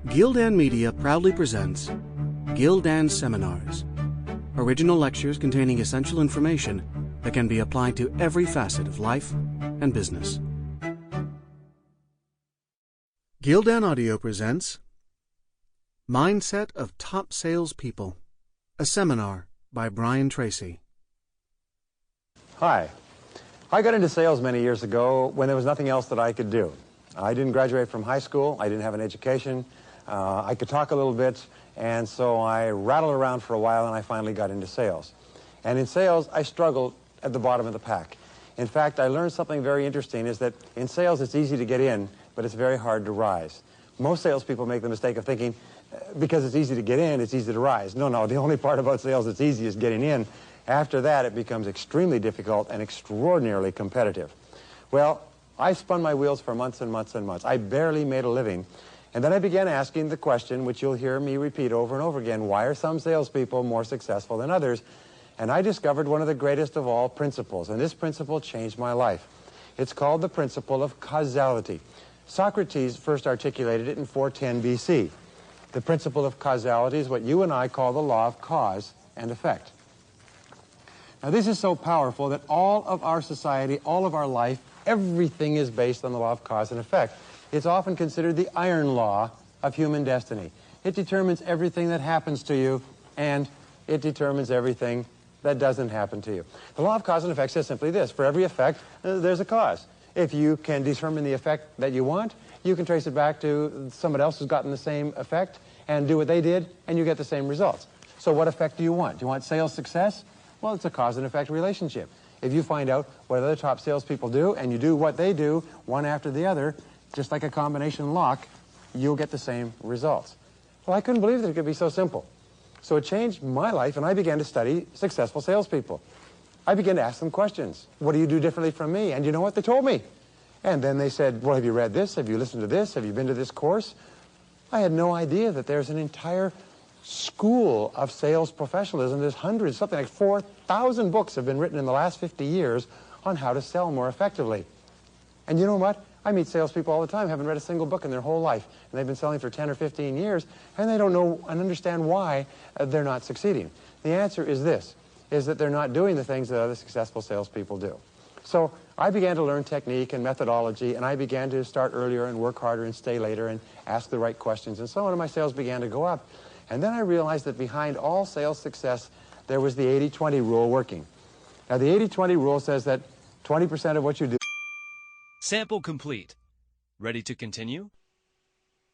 Gildan Media proudly presents Gildan Seminars, original lectures containing essential information that can be applied to every facet of life and business. Gildan Audio presents Mindset of Top Salespeople, a seminar by Brian Tracy. Hi. I got into sales many years ago when there was nothing else that I could do. I didn't graduate from high school. I didn't have an education. I could talk a little bit, and so I rattled around for a while, and I finally got into sales. And in sales, I struggled at the bottom of the pack. In fact, I learned something very interesting, is that in sales, it's easy to get in, but it's very hard to rise. Most salespeople make the mistake of thinking, because it's easy to get in, it's easy to rise. No, the only part about sales that's easy is getting in. After that, it becomes extremely difficult and extraordinarily competitive. Well, I spun my wheels for months and months and months. I barely made a living. And then I began asking the question, which you'll hear me repeat over and over again, why are some salespeople more successful than others? And I discovered one of the greatest of all principles, and this principle changed my life. It's called the principle of causality. Socrates first articulated it in 410 BC. The principle of causality is what you and I call the law of cause and effect. Now, this is so powerful that all of our society, all of our life, everything is based on the law of cause and effect. It's often considered the iron law of human destiny. It determines everything that happens to you, and it determines everything that doesn't happen to you. The law of cause and effect says simply this: for every effect, there's a cause. If you can determine the effect that you want, you can trace it back to somebody else who's gotten the same effect and do what they did, and you get the same results. So what effect do you want? Do you want sales success? Well, it's a cause and effect relationship. If you find out what other top salespeople do, and you do what they do, one after the other, just like a combination lock, you'll get the same results. Well, I couldn't believe that it could be so simple. So it changed my life, and I began to study successful salespeople. I began to ask them questions. What do you do differently from me? And you know what? They told me. And then they said, well, have you read this? Have you listened to this? Have you been to this course? I had no idea that there's an entire school of sales professionalism. There's hundreds, something like 4,000 books have been written in the last 50 years on how to sell more effectively. And you know what? I meet salespeople all the time, haven't read a single book in their whole life, and they've been selling for 10 or 15 years, and they don't know and understand why they're not succeeding. The answer is this, is that they're not doing the things that other successful salespeople do. So I began to learn technique and methodology, and I began to start earlier and work harder and stay later and ask the right questions, and so on, and my sales began to go up. And then I realized that behind all sales success, there was the 80-20 rule working. Now, the 80-20 rule says that 20% of what you do... Sample complete. Ready to continue?